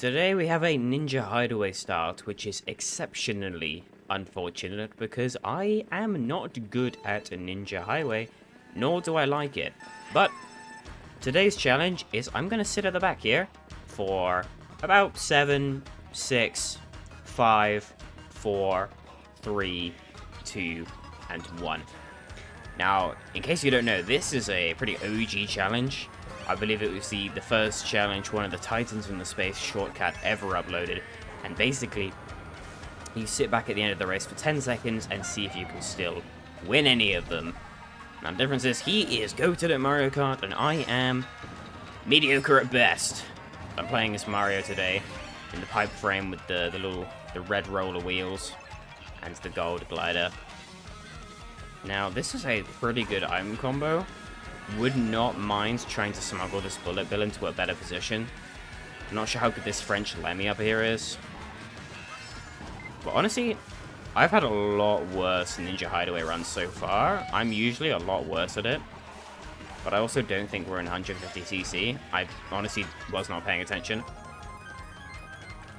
Today we have a Ninja Hideaway start, which is exceptionally unfortunate because I am not good at a Ninja Highway, nor do I like it. But today's challenge is I'm going to sit at the back here for about 7, 6, 5, 4, 3, 2, and 1. Now, in case you don't know, this is a pretty OG challenge. I believe it was the first challenge one of the Titans in the Space Shortcat ever uploaded. And basically, you sit back at the end of the race for 10 seconds and see if you can still win any of them. Now, the difference is he is goated at Mario Kart and I am mediocre at best. I'm playing as Mario today in the pipe frame with the red roller wheels and the gold glider. Now, this is a pretty good item combo. Would not mind trying to smuggle this bullet bill into a better position. I'm not sure how good this French Lemmy up here is. But honestly, I've had a lot worse Ninja Hideaway runs so far. I'm usually a lot worse at it. But I also don't think we're in 150cc. I honestly was not paying attention.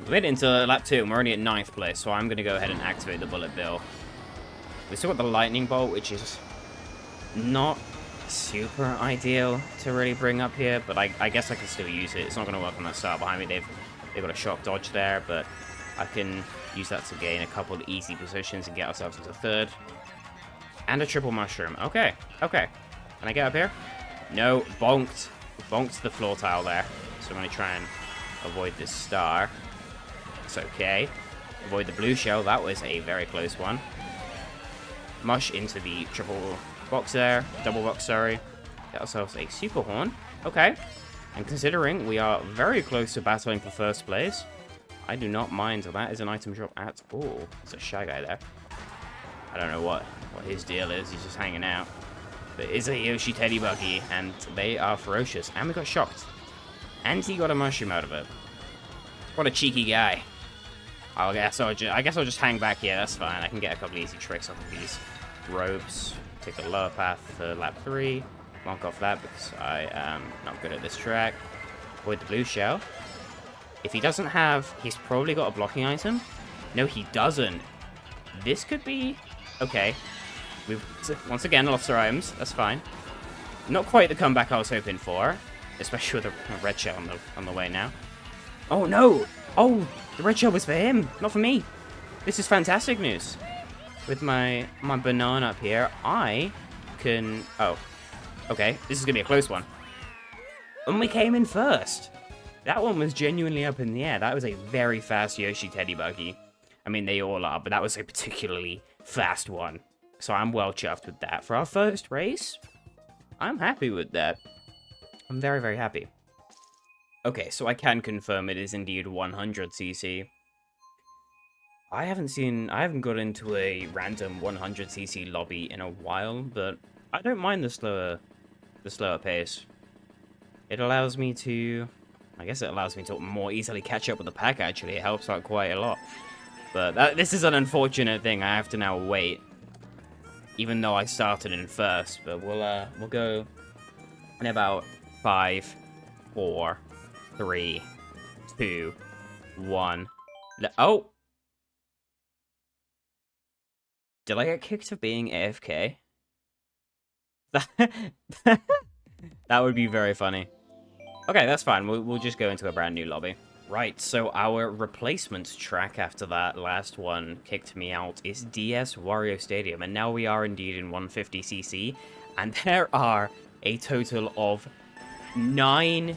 We made it into lap 2 and we're only at 9th place, so I'm going to go ahead and activate the bullet bill. We still got the lightning bolt, which is not super ideal to really bring up here, but I guess I can still use it. It's not going to work on that start behind me. They've got a shock dodge there, but I can use that to gain a couple of easy positions and get ourselves into third. And a triple mushroom. Okay. Can I get up here? No, bonked the floor tile there. So I'm going to try and avoid this star. It's okay. Avoid the blue shell. That was a very close one. Mush into the triple box there. Double box, sorry. Get ourselves a super horn. Okay. And considering we are very close to battling for first place, I do not mind that is an item drop at all. There's a shy guy there. I don't know what his deal is. He's just hanging out. But it's a Yoshi Teddy Buggy, and they are ferocious. And we got shocked. And he got a mushroom out of it. What a cheeky guy. I guess I'll just hang back here. That's fine. I can get a couple easy tricks off of these ropes. Take the lower path for lap 3. Mark off that because I am not good at this track. Avoid the blue shell. If he doesn't have... He's probably got a blocking item. No, he doesn't. This could be... Okay. We've, once again, lost our items. That's fine. Not quite the comeback I was hoping for. Especially with a red shell on the way now. Oh, no! Oh, the red shell was for him, not for me. This is fantastic news. With my banana up here, I can... Oh, okay. This is going to be a close one. And we came in first. That one was genuinely up in the air. That was a very fast Yoshi Teddy Buggy. I mean, they all are, but that was a particularly fast one. So I'm well chuffed with that. For our first race, I'm happy with that. I'm very, very happy. Okay, so I can confirm it is indeed 100cc. I haven't got into a random 100cc lobby in a while, but I don't mind the slower pace. It allows me to... I guess it allows me to more easily catch up with the pack, actually. It helps out quite a lot. But this is an unfortunate thing. I have to now wait. Even though I started in first. But we'll go in about 5, 4, 3, 2, 1. Oh! Did I get kicked for being AFK? That would be very funny. Okay, that's fine. We'll just go into a brand new lobby. Right, so our replacement track after that last one kicked me out is DS Wario Stadium. And now we are indeed in 150cc. And there are a total of 9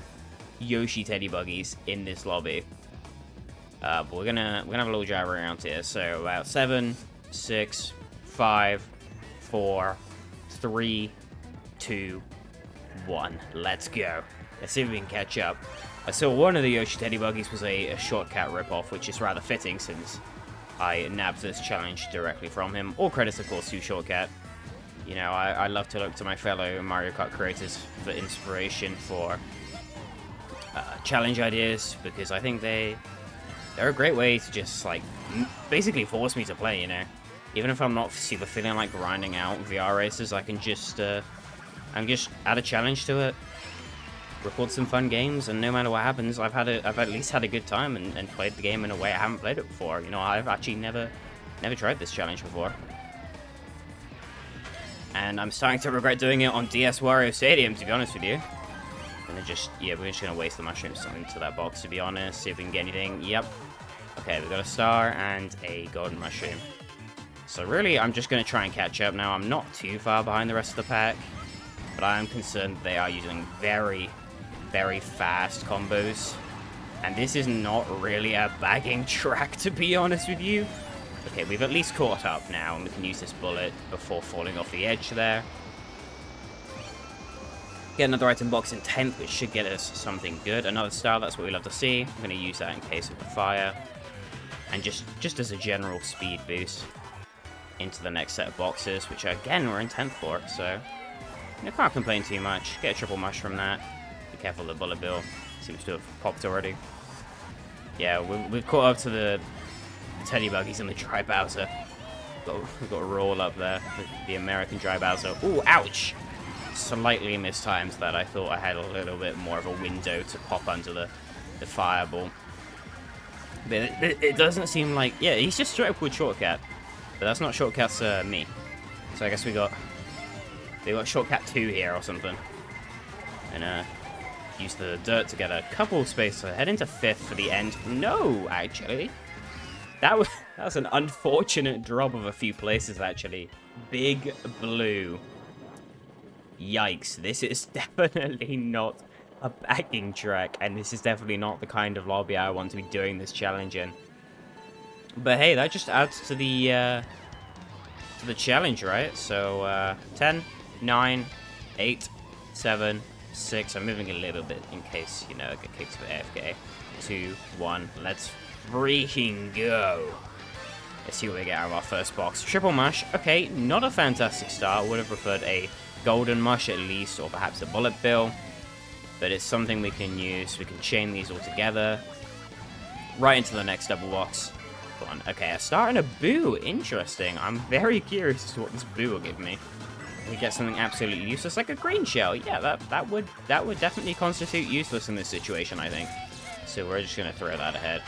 Yoshi Teddy Buggies in this lobby. But we're gonna have a little drive around here. So about 7, 6, 5, 4, 3, 2, 1. Let's go. Let's see if we can catch up. I saw one of the Yoshi Teddy Buggies was a Shortcat ripoff, which is rather fitting since I nabbed this challenge directly from him. All credits, of course, to Shortcat. You know, I love to look to my fellow Mario Kart creators for inspiration for challenge ideas, because I think they're a great way to just, like, basically force me to play, you know? Even if I'm not super feeling like grinding out VR races, I can just add a challenge to it. record some fun games, and no matter what happens, I've at least had a good time and played the game in a way I haven't played it before. You know, I've actually never tried this challenge before. And I'm starting to regret doing it on DS Wario Stadium, to be honest with you. We're just gonna waste the mushrooms into that box, to be honest. See if we can get anything. Yep. Okay, we got a star and a golden mushroom. So really, I'm just gonna try and catch up now. I'm not too far behind the rest of the pack, but I am concerned they are using very, very fast combos. And this is not really a bagging track, to be honest with you. Okay, we've at least caught up now, and we can use this bullet before falling off the edge there. Get another item box in 10th, which should get us something good. Another star, that's what we love to see. I'm going to use that in case of the fire. And just as a general speed boost into the next set of boxes, which again, we're in 10th for, so you can't complain too much. Get a triple mush from that. Be careful, the bullet bill seems to have popped already. Yeah, we've caught up to the Teddy Buggies and the Dry Bowser. We've got a roll up there, the American Dry Bowser. Ooh, ouch! Slightly mistimed that. I thought I had a little bit more of a window to pop under the fireball. But it doesn't seem like... Yeah, he's just straight up with Shortcat. But that's not Shortcat's me. So I guess we got Shortcat 2 here or something. And use the dirt to get a couple spaces to head into 5th for the end. No, actually. That was an unfortunate drop of a few places, actually. Big blue. Yikes, this is definitely not a bagging track, and this is definitely not the kind of lobby I want to be doing this challenge in. But hey, that just adds to the challenge, right? So 10, 9, 8, 7, 6. I'm moving a little bit in case, you know, I get kicked for AFK. 2, 1, let's freaking go. Let's see what we get out of our first box. Triple mush. Okay, not a fantastic start. Would have preferred a golden mush at least, or perhaps a bullet bill. But it's something we can use. We can chain these all together. Right into the next double box. Go on. Okay, a star and a boo. Interesting. I'm very curious as to what this boo will give me. We get something absolutely useless, like a green shell. Yeah, that would definitely constitute useless in this situation, I think. So we're just gonna throw that ahead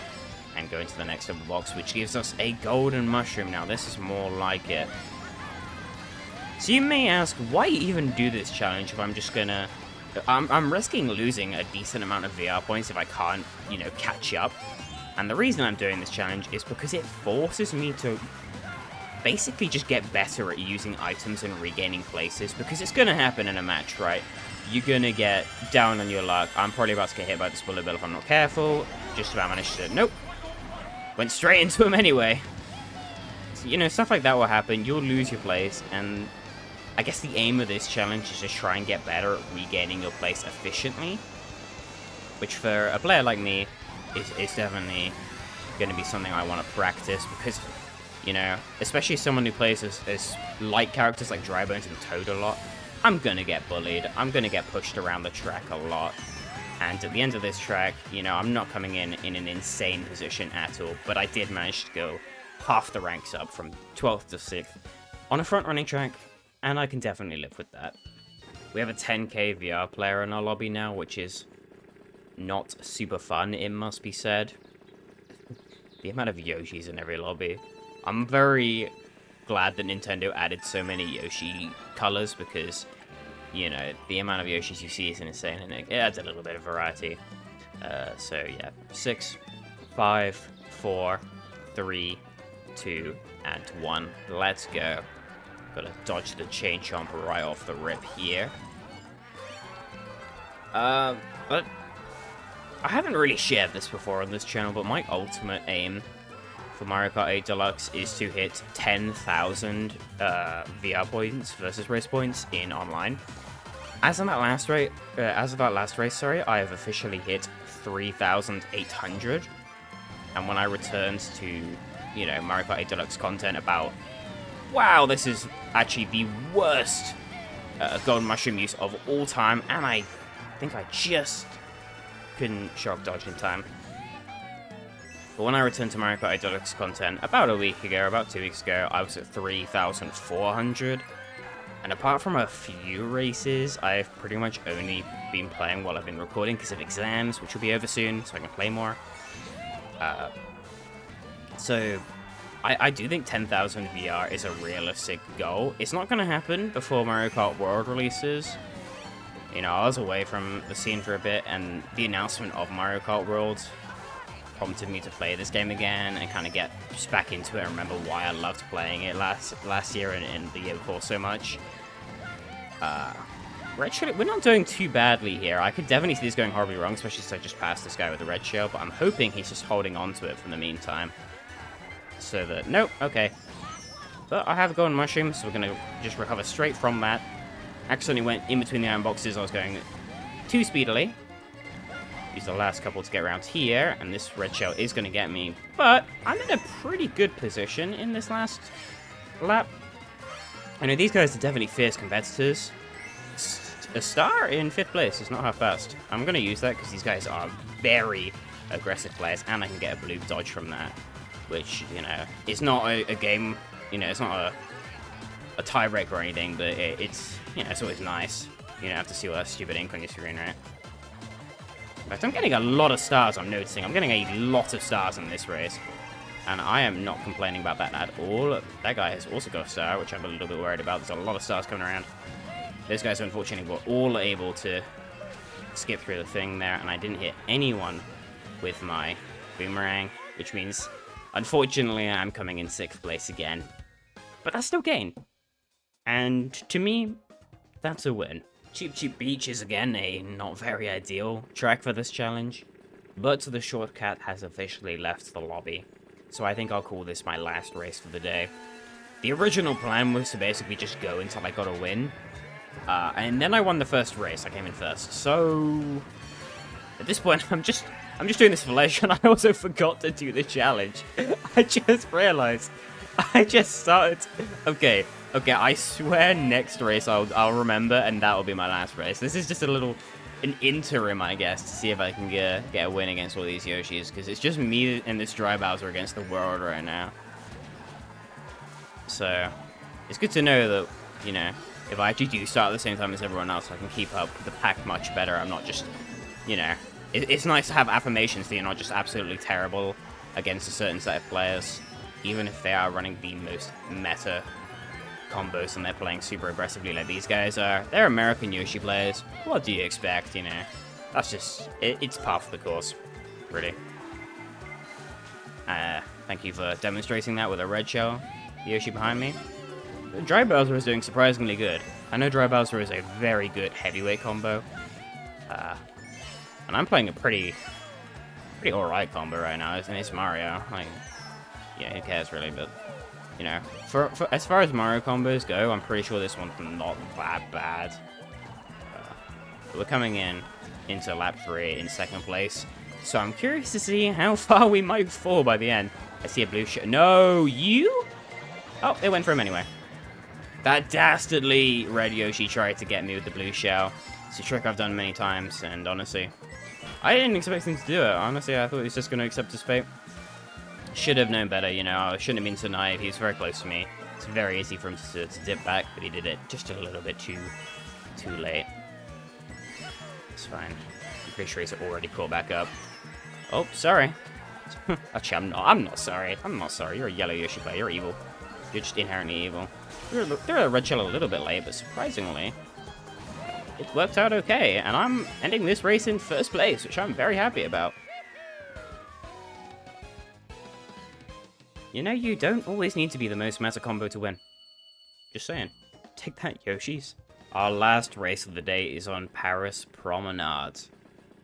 and go into the next double box, which gives us a golden mushroom. Now this is more like it. So you may ask, why even do this challenge if I'm just gonna... I'm risking losing a decent amount of VR points if I can't, you know, catch up. And the reason I'm doing this challenge is because it forces me to basically just get better at using items and regaining places, because it's gonna happen in a match, right? You're gonna get down on your luck. I'm probably about to get hit by this bullet bill if I'm not careful. Just about managed to... Nope. Went straight into him anyway. So, you know, stuff like that will happen. You'll lose your place, and I guess the aim of this challenge is to try and get better at regaining your place efficiently, which for a player like me is definitely going to be something I want to practice, because, you know, especially someone who plays as light characters like Drybones and Toad a lot, I'm going to get bullied, I'm going to get pushed around the track a lot, and at the end of this track, you know, I'm not coming in an insane position at all, but I did manage to go half the ranks up from 12th to 6th on a front-running track, and I can definitely live with that. We have a 10k VR player in our lobby now, which is not super fun, it must be said. The amount of Yoshis in every lobby. I'm very glad that Nintendo added so many Yoshi colors, because, you know, the amount of Yoshis you see is insane, and it adds a little bit of variety. So yeah, 6, 5, 4, 3, 2, and 1. Let's go. Gotta dodge the chain chomp right off the rip here. But I haven't really shared this before on this channel, but my ultimate aim for Mario Kart 8 Deluxe is to hit 10,000 VR points versus race points in online. As of that last race, sorry, I have officially hit 3,800. And when I returned to, you know, Mario Kart 8 Deluxe content about, wow, this is actually the worst golden mushroom use of all time, and I think I just couldn't shock dodge in time. But when I returned to Mario Kart 8 Deluxe content about a week ago, about 2 weeks ago, I was at 3,400. And apart from a few races, I've pretty much only been playing while I've been recording because of exams, which will be over soon, so I can play more. So I do think 10,000 VR is a realistic goal. It's not going to happen before Mario Kart World releases. You know, I was away from the scene for a bit, and the announcement of Mario Kart World prompted me to play this game again and kind of get just back into it and remember why I loved playing it last year and the year before so much. We're not doing too badly here. I could definitely see this going horribly wrong, especially since I just passed this guy with the red shell, but I'm hoping he's just holding on to it for the meantime. So that... Nope, okay. But I have a golden mushroom, so we're going to just recover straight from that. Accidentally went in between the iron boxes. I was going too speedily. Use the last couple to get around here, and this red shell is going to get me. But I'm in a pretty good position in this last lap. I know these guys are definitely fierce competitors. A star in 5th place is not half fast. I'm going to use that because these guys are very aggressive players, and I can get a blue dodge from that. Which, you know, it's not a game, you know, it's not a tiebreaker or anything, but it's, you know, it's always nice. You don't have to see all that stupid ink on your screen, right? In fact, I'm getting a lot of stars, I'm noticing. I'm getting a lot of stars in this race. And I am not complaining about that at all. That guy has also got a star, which I'm a little bit worried about. There's a lot of stars coming around. Those guys, unfortunately, were all able to skip through the thing there, and I didn't hit anyone with my boomerang, which means, unfortunately, I'm coming in 6th place again. But that's still gain. And to me, that's a win. Cheap Beach is again a not very ideal track for this challenge, but the Shortcat has officially left the lobby, so I think I'll call this my last race for the day. The original plan was to basically just go until I got a win, and then I won the first race. I came in first, so at this point I'm just doing this for leisure, and I also forgot to do the challenge. I just realized. I just started. Okay, I swear next race I'll remember, and that'll be my last race. This is just an interim, I guess, to see if I can get a win against all these Yoshis, because it's just me and this Dry Bowser against the world right now. So, it's good to know that, you know, if I actually do start at the same time as everyone else, I can keep up with the pack much better. I'm not just, you know, it's nice to have affirmations that you're not just absolutely terrible against a certain set of players, even if they are running the most meta combos and they're playing super aggressively like these guys are. They're American Yoshi players. What do you expect, you know? That's just, it's par for the course, really. Thank you for demonstrating that with a red shell. Yoshi behind me. Dry Bowser is doing surprisingly good. I know Dry Bowser is a very good heavyweight combo. And I'm playing a pretty alright combo right now, and it's Mario. Like, yeah, who cares really, but, you know, for as far as Mario combos go, I'm pretty sure this one's not that bad. We're coming into lap 3 in 2nd place, so I'm curious to see how far we might fall by the end. I see a blue shell. No, you? Oh, it went for him anyway. That dastardly red Yoshi tried to get me with the blue shell. It's a trick I've done many times, and honestly, I didn't expect him to do it. Honestly, I thought he was just going to accept his fate. Should have known better, you know. I shouldn't have been so naive. He was very close to me. It's very easy for him to dip back, but he did it just a little bit too late. It's fine. I'm pretty sure he's already caught back up. Oh, sorry. Actually, I'm not sorry. I'm not sorry. You're a yellow Yoshi player. You're evil. You're just inherently evil. They're a red shell a little bit late, but surprisingly, it worked out okay. And I'm ending this race in 1st place, which I'm very happy about. You know, you don't always need to be the most meta combo to win. Just saying. Take that, Yoshis. Our last race of the day is on Paris Promenade.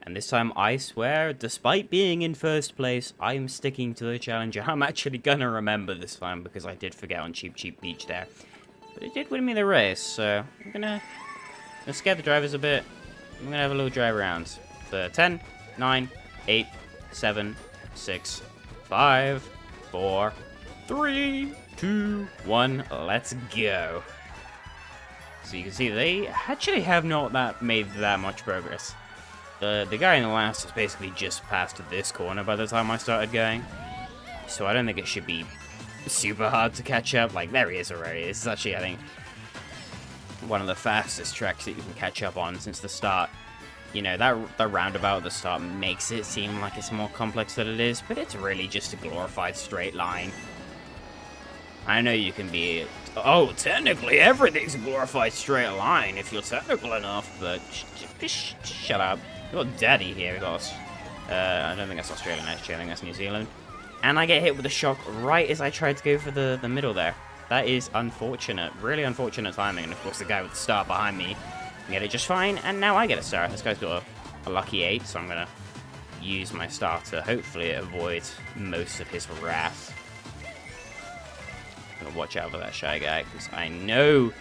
And this time, I swear, despite being in 1st place, I'm sticking to the challenge. I'm actually gonna remember this time, because I did forget on Cheap Beach there. But it did win me the race, so I'm gonna scare the drivers a bit. I'm gonna have a little drive around. For 10, 9, 8, 7, 6, 5, 4, 3, 2, 1, let's go. So you can see they actually have not made that much progress. The guy in the last has basically just passed this corner by the time I started going. So I don't think it should be super hard to catch up. Like, there he is already. This is actually, I think, one of the fastest tracks that you can catch up on since the start. You know, that roundabout at the start makes it seem like it's more complex than it is, but it's really just a glorified straight line. I know you can be, oh, technically everything's a glorified straight line if you're technical enough, but shut up. You're daddy here, guys. I don't think that's Australian, actually. I think that's New Zealand. And I get hit with a shock right as I tried to go for the middle there. That is unfortunate. Really unfortunate timing. And of course, the guy with the star behind me get it just fine, and now I get a star. This guy's got a lucky 8, so I'm going to use my star to hopefully avoid most of his wrath. I'm going to watch out for that shy guy, because I know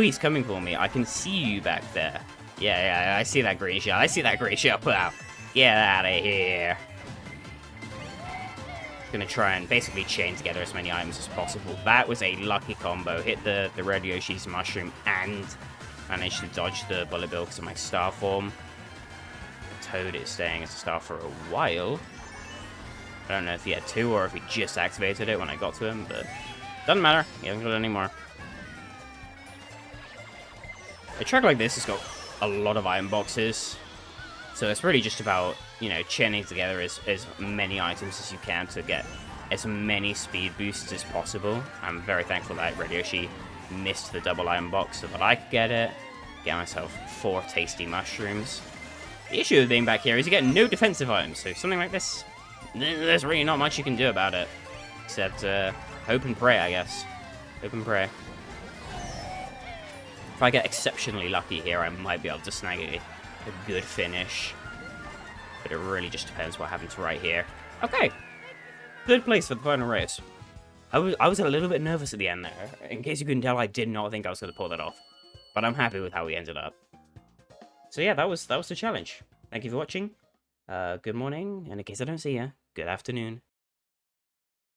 he's coming for me. I can see you back there. Yeah, I see that green shot. I see that green shot. Wow. Get out of here. Going to try and basically chain together as many items as possible. That was a lucky combo. Hit the red Yoshi's mushroom and managed to dodge the bullet bill because of my star form. Toad is staying as a star for a while. I don't know if he had 2 or if he just activated it when I got to him, but doesn't matter. He hasn't got it anymore. A track like this has got a lot of item boxes, so it's really just about, you know, chaining together as many items as you can to get as many speed boosts as possible. I'm very thankful that Red Yoshi missed the double item box so that I could get it. Get myself 4 tasty mushrooms. The issue with being back here is you get no defensive items, so something like this, there's really not much you can do about it. Except hope and pray, I guess. Hope and pray. If I get exceptionally lucky here, I might be able to snag a good finish. But it really just depends what happens right here. Okay. 3rd place for the final race. I was a little bit nervous at the end there. In case you couldn't tell, I did not think I was going to pull that off. But I'm happy with how we ended up. So yeah, that was the challenge. Thank you for watching. Good morning, and in case I don't see you, good afternoon.